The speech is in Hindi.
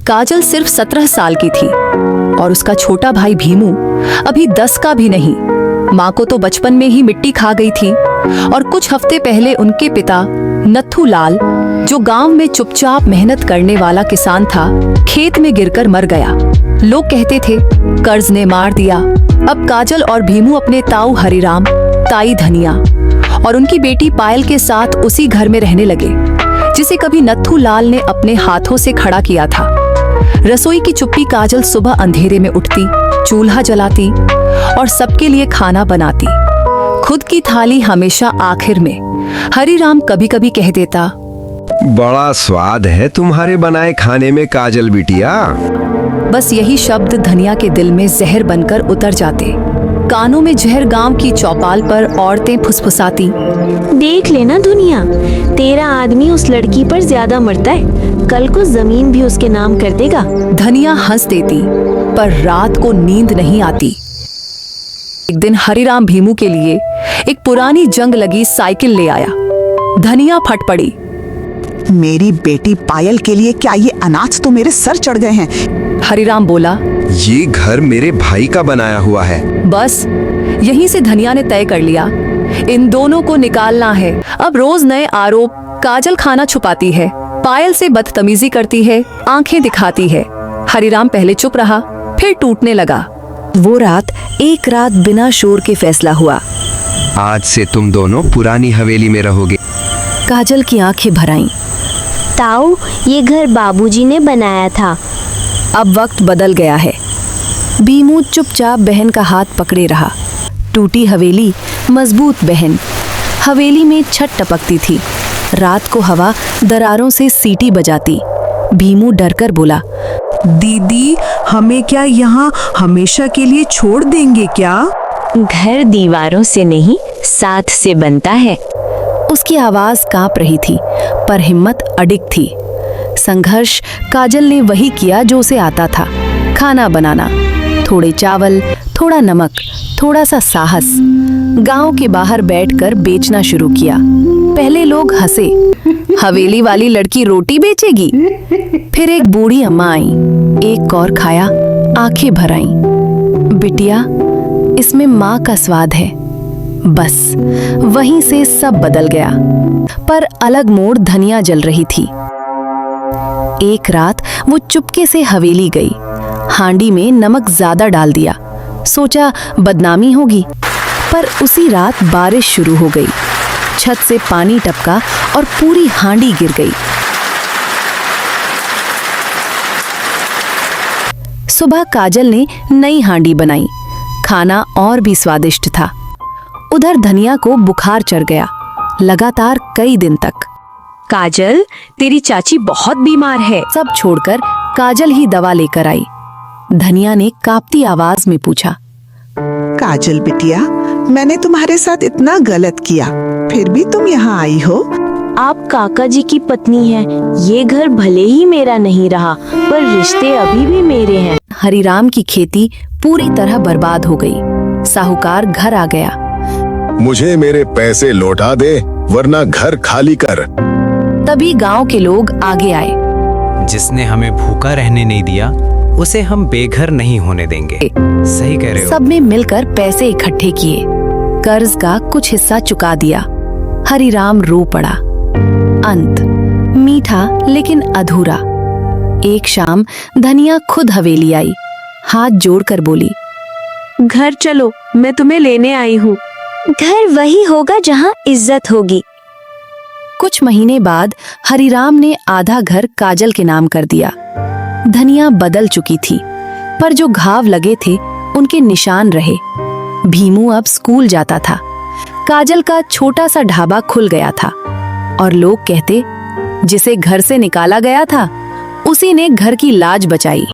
काजल सिर्फ 17 साल की थी और उसका छोटा भाई भीमू अभी 10 का भी नहीं। माँ को तो बचपन में ही मिट्टी खा गई थी और कुछ हफ्ते पहले उनके पिता नत्थू लाल, जो गांव में चुपचाप मेहनत करने वाला किसान था, खेत में गिरकर मर गया। लोग कहते थे कर्ज ने मार दिया। अब काजल और भीमू अपने ताऊ हरिराम, ताई धनिया और उनकी बेटी पायल के साथ उसी घर में रहने लगे जिसे कभी नत्थू लाल ने अपने हाथों से खड़ा किया था। रसोई की चुप्पी काजल सुबह अंधेरे में उठती, चूल्हा जलाती और सबके लिए खाना बनाती। खुद की थाली हमेशा आखिर में। हरिराम कभी कभी कह देता, बड़ा स्वाद है तुम्हारे बनाए खाने में काजल बिटिया। बस यही शब्द धनिया के दिल में जहर बनकर उतर जाते। कानों में जहर गांव की चौपाल पर औरतें फुसफुसाती, देख लेना दुनिया, तेरा आदमी उस लड़की पर ज्यादा मरता है, कल को जमीन भी उसके नाम कर देगा। धनिया हंस देती, पर रात को नींद नहीं आती। एक दिन हरिराम भीमू के लिए एक पुरानी जंग लगी साइकिल ले आया। धनिया फट पड़ी, मेरी बेटी पायल के लिए क्या ये अनाज तो मेरे सर चढ़ गए हैं। हरिराम बोला, ये घर मेरे भाई का बनाया हुआ है। बस यहीं से धनिया ने तय कर लिया, इन दोनों को निकालना है। अब रोज नए आरोप। काजल खाना छुपाती है, पायल से बदतमीजी करती है, आंखें दिखाती है। हरिराम पहले चुप रहा, फिर टूटने लगा। वो रात एक रात बिना शोर के फैसला हुआ, आज से तुम दोनों पुरानी हवेली में रहोगे। काजल की आंखें भर आईं। ताऊ, ये घर बाबूजी ने बनाया था। अब वक्त बदल गया है। भीमू चुपचाप बहन का हाथ पकड़े रहा। टूटी हवेली, मजबूत बहन। हवेली में छत टपकती थी। रात को हवा दरारों से सीटी बजाती। भीमू डरकर बोला, दीदी, हमें क्या यहाँ हमेशा के लिए छोड़ देंगे क्या? घर दीवारों से नहीं, साथ से बनता है। उसकी आवाज कांप रही थी, पर हिम्मत अडिग थी। संघर्ष काजल ने वही किया जो उसे आता था, खाना बनाना। थोड़े चावल, थोड़ा नमक, थोड़ा सा साहस। गांव के बाहर बैठकर बेचना शुरू किया। पहले लोग हंसे, हवेली वाली लड़की रोटी बेचेगी। फिर एक बूढ़ी अम्मा आई, एक कौर खाया, आंखें भर आईं। बिटिया, इसमें माँ का स्वाद है। बस वहीं से सब बदल गया। पर अलग मोड़ धनिया जल रही थी। एक रात वो चुपके से हवेली गई। हांडी में नमक ज्यादा डाल दिया। सोचा बदनामी होगी, पर उसी रात बारिश शुरू हो गई। छत से पानी टपका और पूरी हांडी गिर गई। सुबह काजल ने नई हांडी बनाई। खाना और भी स्वादिष्ट था। उधर धनिया को बुखार चढ़ गया, लगातार कई दिन तक। काजल, तेरी चाची बहुत बीमार है। सब छोड़कर काजल ही दवा लेकर आई। धनिया ने कांपती आवाज में पूछा, काजल बिटिया, मैंने तुम्हारे साथ इतना गलत किया, फिर भी तुम यहाँ आई हो? आप काका जी की पत्नी हैं। ये घर भले ही मेरा नहीं रहा, पर रिश्ते अभी भी मेरे हैं। हरिराम की खेती पूरी तरह बर्बाद हो गई। साहूकार घर आ गया। मुझे मेरे पैसे लौटा दे, वरना घर खाली कर। तभी गांव के लोग आगे आए। जिसने हमें भूखा रहने नहीं दिया, उसे हम बेघर नहीं होने देंगे। सही कह रहे हो। सबने मिलकर पैसे इकट्ठे किए, कर्ज का कुछ हिस्सा चुका दिया। हरिराम रो पड़ा। अंत मीठा लेकिन अधूरा। एक शाम धनिया खुद हवेली आई, हाथ जोड़कर बोली, घर चलो, मैं तुम्हें लेने आई हूँ। घर वही होगा जहाँ इज्जत होगी। कुछ महीने बाद हरिराम ने आधा घर काजल के नाम कर दिया। धनिया बदल चुकी थी, पर जो घाव लगे थे उनके निशान रहे। भीमू अब स्कूल जाता था। काजल का छोटा सा ढाबा खुल गया था और लोग कहते, जिसे घर से निकाला गया था उसी ने घर की लाज बचाई।